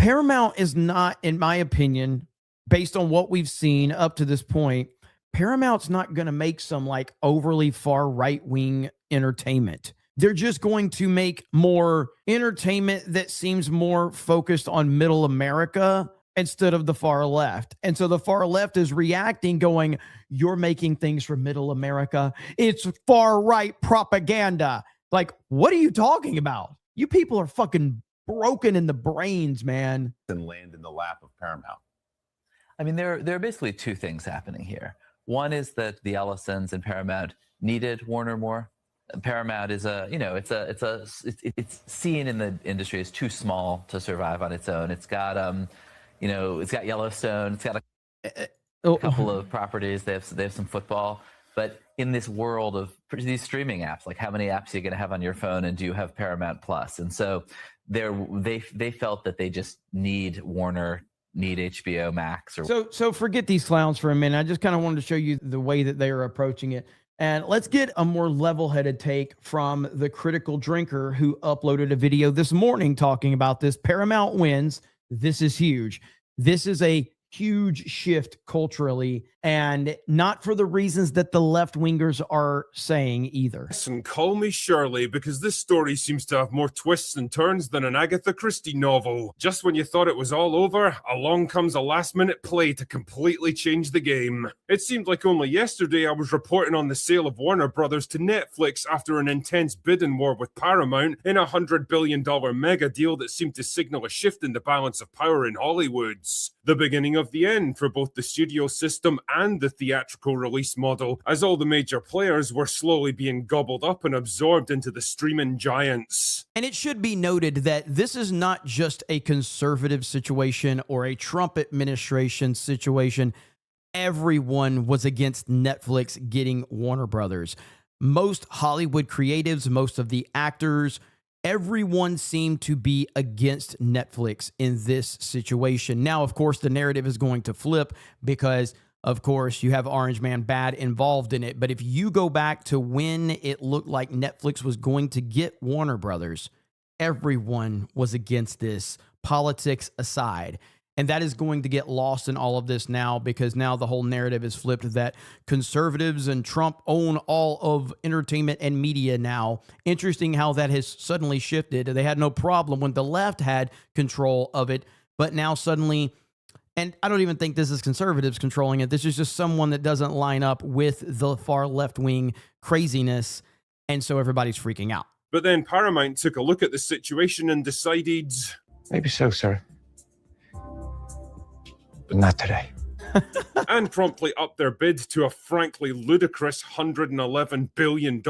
Paramount is not, in my opinion, based on what we've seen up to this point, Paramount's not going to make some like overly far right wing entertainment. They're just going to make more entertainment that seems more focused on middle America instead of the far left. And so the far left is reacting, going, you're making things for middle America. It's far right propaganda. Like, what are you talking about? You people are fucking broken in the brains, man. And land in the lap of Paramount. I mean, there are basically two things happening here. One is that the Ellisons and Paramount needed Warner more. Paramount is it's seen in the industry as too small to survive on its own. It's got it's got Yellowstone, it's got a couple of properties. They have some football, but in this world of these streaming apps, like how many apps are you going to have on your phone, and do you have Paramount Plus? And so they felt that they just need Warner, need HBO Max. So forget these clowns for a minute. I just kind of wanted to show you the way that they are approaching it. And let's get a more level-headed take from the Critical Drinker, who uploaded a video this morning talking about this. Paramount wins. This is huge. This is a huge shift culturally, and not for the reasons that the left-wingers are saying either. And call me Shirley, because this story seems to have more twists and turns than an Agatha Christie novel. Just when you thought it was all over, along comes a last-minute play to completely change the game. It seemed like only yesterday I was reporting on the sale of Warner Brothers to Netflix after an intense bidding war with Paramount in a $100 billion mega deal that seemed to signal a shift in the balance of power in Hollywood's. The beginning of the end for both the studio system and the theatrical release model, as all the major players were slowly being gobbled up and absorbed into the streaming giants. And it should be noted that this is not just a conservative situation or a Trump administration situation. Everyone was against Netflix getting Warner Brothers. Most Hollywood creatives, most of the actors, everyone seemed to be against Netflix in this situation. Now, of course, the narrative is going to flip because, of course, you have Orange Man Bad involved in it. But if you go back to when it looked like Netflix was going to get Warner Brothers, everyone was against this, politics aside. And that is going to get lost in all of this now, because now the whole narrative is flipped that conservatives and Trump own all of entertainment and media now. Interesting how that has suddenly shifted. They had no problem when the left had control of it, but now suddenly, and I don't even think this is conservatives controlling it. This is just someone that doesn't line up with the far left-wing craziness, and so everybody's freaking out. But then Paramount took a look at the situation and decided, maybe so, sir. But not today. and promptly upped their bid to a frankly ludicrous $111 billion,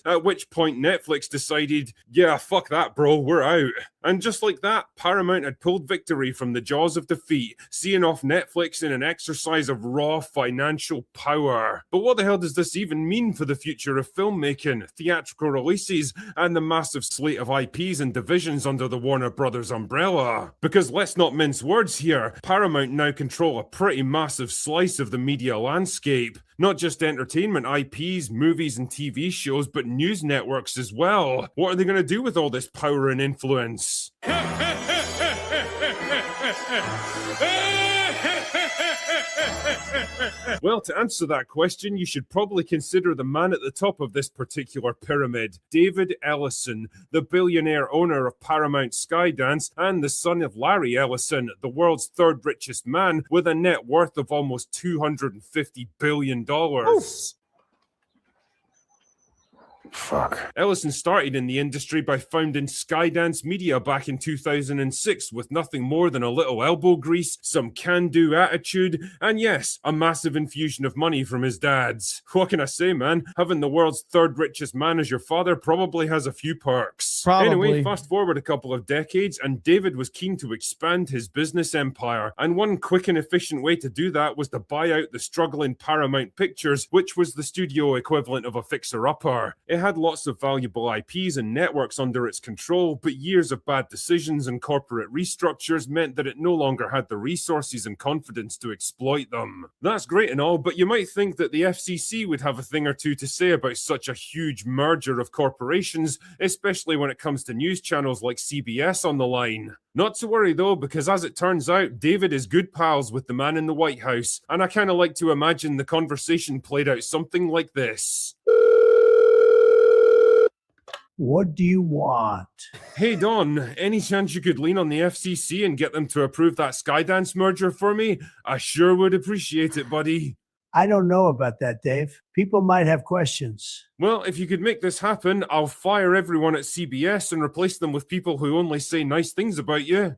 at which point Netflix decided, yeah, fuck that, bro, we're out. And just like that, Paramount had pulled victory from the jaws of defeat, seeing off Netflix in an exercise of raw financial power. But what the hell does this even mean for the future of filmmaking, theatrical releases, and the massive slate of IPs and divisions under the Warner Brothers umbrella? Because let's not mince words here, Paramount now control a pretty massive slice of the media landscape. Not just entertainment IPs, movies and TV shows, but news networks as well. What are they going to do with all this power and influence? Well, to answer that question, you should probably consider the man at the top of this particular pyramid, David Ellison, the billionaire owner of Paramount Skydance and the son of Larry Ellison, the world's third richest man with a net worth of almost $250 billion. Oof. Fuck. Ellison started in the industry by founding Skydance Media back in 2006 with nothing more than a little elbow grease, some can-do attitude, and yes, a massive infusion of money from his dad's. What can I say, man? Having the world's third richest man as your father probably has a few perks. Probably. Anyway, fast forward a couple of decades, and David was keen to expand his business empire, and one quick and efficient way to do that was to buy out the struggling Paramount Pictures, which was the studio equivalent of a fixer-upper. It It had lots of valuable IPs and networks under its control, but years of bad decisions and corporate restructures meant that it no longer had the resources and confidence to exploit them. That's great and all, but you might think that the FCC would have a thing or two to say about such a huge merger of corporations, especially when it comes to news channels like CBS on the line. Not to worry though, because as it turns out, David is good pals with the man in the White House, and I kind of like to imagine the conversation played out something like this. What do you want? Hey Don, any chance you could lean on the FCC and get them to approve that Skydance merger for me? I sure would appreciate it, buddy. I don't know about that, Dave. People might have questions. Well, if you could make this happen, I'll fire everyone at CBS and replace them with people who only say nice things about you.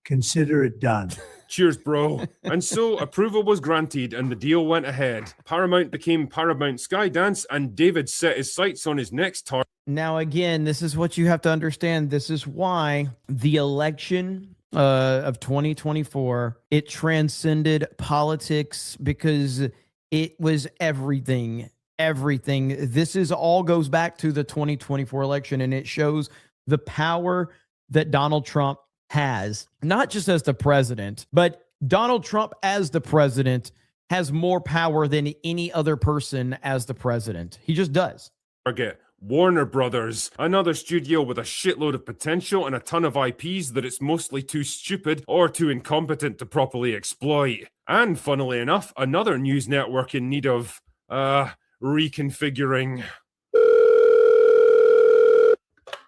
Consider it done. Cheers, bro. And so approval was granted and the deal went ahead. Paramount became Paramount Skydance and David set his sights on his next target. Now, again, this is what you have to understand. This is why the election of 2024, it transcended politics because it was everything. This is all goes back to the 2024 election, and it shows the power that Donald Trump has, not just as the president, but Donald Trump as the president has more power than any other person as the president. He just does. Target. Warner Brothers, another studio with a shitload of potential and a ton of IPs that it's mostly too stupid or too incompetent to properly exploit. And funnily enough, another news network in need of, reconfiguring.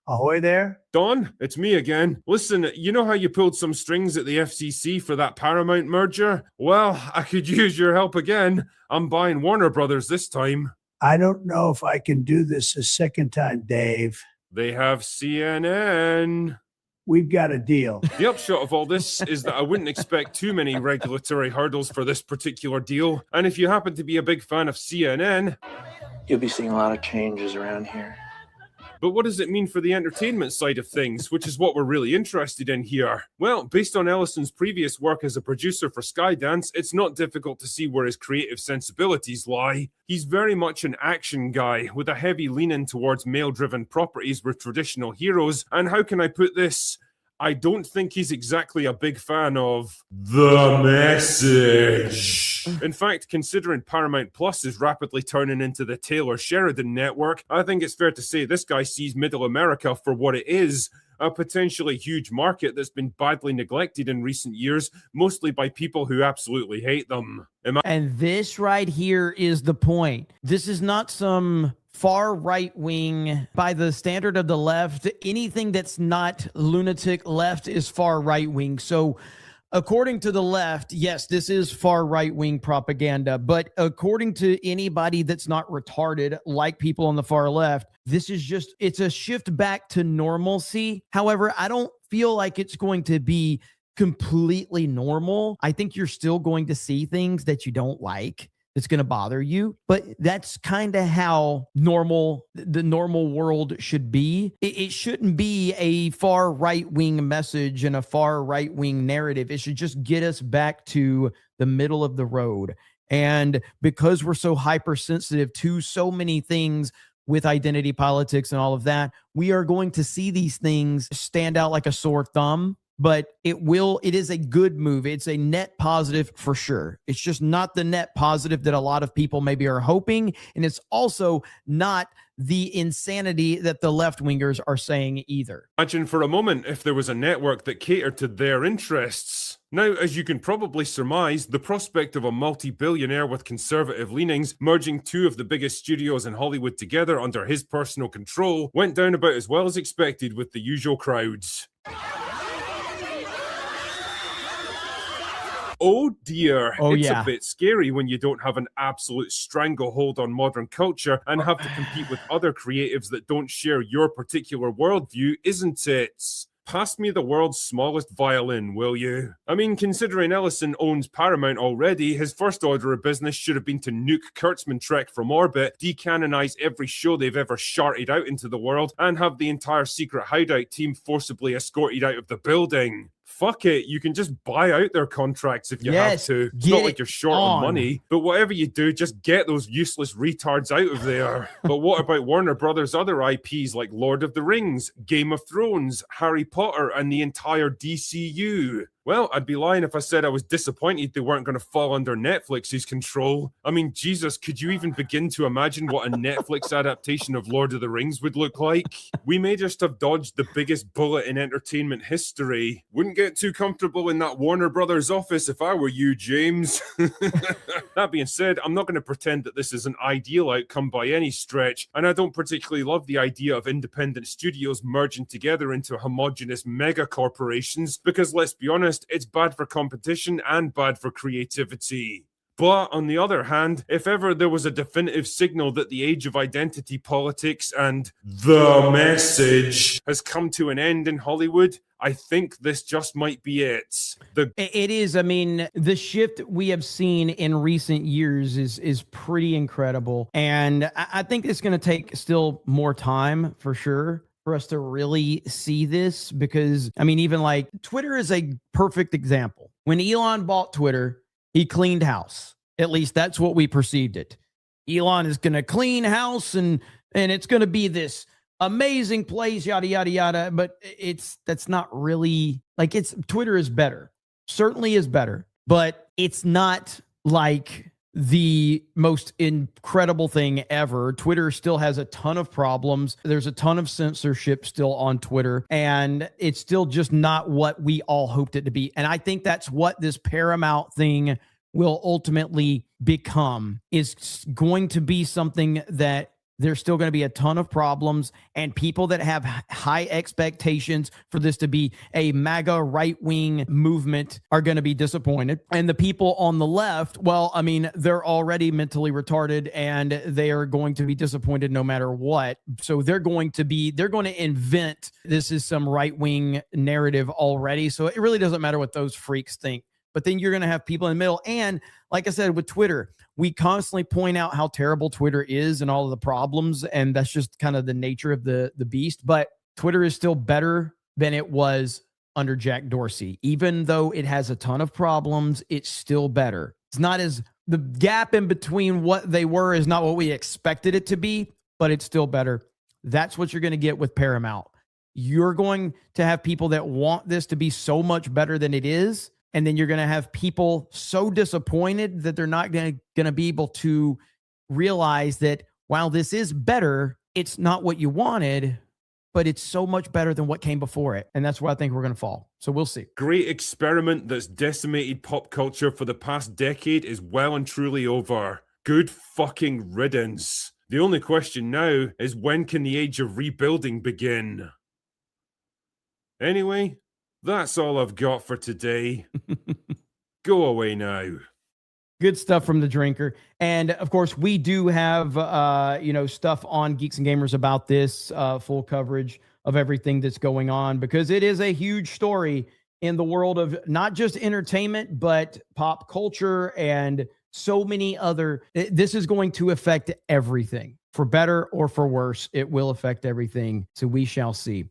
Ahoy there? Don, it's me again. Listen, you know how you pulled some strings at the FCC for that Paramount merger? Well, I could use your help again. I'm buying Warner Brothers this time. I don't know if I can do this a second time, Dave. They have CNN. We've got a deal. The upshot of all this is that I wouldn't expect too many regulatory hurdles for this particular deal. And if you happen to be a big fan of CNN... You'll be seeing a lot of changes around here. But what does it mean for the entertainment side of things, which is what we're really interested in here? Well, based on Ellison's previous work as a producer for Skydance, it's not difficult to see where his creative sensibilities lie. He's very much an action guy, with a heavy lean-in towards male-driven properties with traditional heroes, and how can I put this? I don't think he's exactly a big fan of the message. In fact, considering Paramount Plus is rapidly turning into the Taylor Sheridan network, I think it's fair to say this guy sees Middle America for what it is, a potentially huge market that's been badly neglected in recent years, mostly by people who absolutely hate them. And this right here is the point. This is not some far right wing by the standard of the left. Anything that's not lunatic left is far right wing. So according to the left, yes, this is far right wing propaganda. But according to anybody that's not retarded, like people on the far left, this is just, it's a shift back to normalcy. However, I don't feel like it's going to be completely normal. I think you're still going to see things that you don't like. It's going to bother you, but that's kind of how the normal world should be. It shouldn't be a far right-wing message and a far right-wing narrative. It should just get us back to the middle of the road. And because we're so hypersensitive to so many things with identity politics and all of that, we are going to see these things stand out like a sore thumb. But it is a good move. It's a net positive for sure. It's just not the net positive that a lot of people maybe are hoping. And it's also not the insanity that the left-wingers are saying either. Imagine for a moment if there was a network that catered to their interests. Now, as you can probably surmise, the prospect of a multi-billionaire with conservative leanings merging two of the biggest studios in Hollywood together under his personal control went down about as well as expected with the usual crowds. Oh dear, it's a bit scary when you don't have an absolute stranglehold on modern culture and have to compete with other creatives that don't share your particular worldview, isn't it? Pass me the world's smallest violin, will you? I mean, considering Ellison owns Paramount already, his first order of business should have been to nuke Kurtzman Trek from orbit, decanonize every show they've ever sharted out into the world, and have the entire secret hideout team forcibly escorted out of the building. fuck it. You can just buy out their contracts if you Yes, have to. It's get not it like you're short on. on money. But whatever you do, just get those useless retards out of there. But what about Warner Brothers' other IPs like Lord of the Rings, Game of Thrones, Harry Potter, and the entire DCU? Well, I'd be lying if I said I was disappointed they weren't going to fall under Netflix's control. I mean, Jesus, could you even begin to imagine what a Netflix adaptation of Lord of the Rings would look like? We may just have dodged the biggest bullet in entertainment history. Wouldn't get too comfortable in that Warner Brothers office if I were you, James. That being said, I'm not going to pretend that this is an ideal outcome by any stretch, and I don't particularly love the idea of independent studios merging together into homogenous mega corporations, because let's be honest, it's bad for competition and bad for creativity. But on the other hand, if ever there was a definitive signal that the age of identity politics and the message has come to an end in Hollywood, I think this just might be it. It is. I mean, the shift we have seen in recent years is pretty incredible. And I think it's going to take still more time for sure for us to really see this, because I mean, even like Twitter is a perfect example. When Elon bought Twitter, he cleaned house. At least that's what we perceived it. Elon is going to clean house and it's going to be this amazing place, yada, yada, yada. But that's not really like Twitter is better, certainly is better, but it's not like the most incredible thing ever. Twitter still has a ton of problems. There's a ton of censorship still on Twitter, and it's still just not what we all hoped it to be. And I think that's what this Paramount thing will ultimately become, is going to be something that there's still going to be a ton of problems, and people that have high expectations for this to be a MAGA right-wing movement are going to be disappointed. And the people on the left, well, I mean, they're already mentally retarded and they are going to be disappointed no matter what. So they're going to invent this is some right-wing narrative already. So it really doesn't matter what those freaks think. But then you're going to have people in the middle. And like I said, with Twitter, we constantly point out how terrible Twitter is and all of the problems. And that's just kind of the nature of the beast. But Twitter is still better than it was under Jack Dorsey. Even though it has a ton of problems, it's still better. It's not as, the gap in between what they were is not what we expected it to be, but it's still better. That's what you're going to get with Paramount. You're going to have people that want this to be so much better than it is. And then you're going to have people so disappointed that they're not going to be able to realize that while this is better, it's not what you wanted, but it's so much better than what came before it. And that's where I think we're going to fall. So we'll see. Great experiment that's decimated pop culture for the past decade is well and truly over. Good fucking riddance. The only question now is, when can the age of rebuilding begin? Anyway, that's all I've got for today. Go away now. Good stuff from the drinker. And of course, we do have, stuff on Geeks and Gamers about this, full coverage of everything that's going on, because it is a huge story in the world of not just entertainment, but pop culture and so many other. This is going to affect everything, for better or for worse. It will affect everything. So we shall see.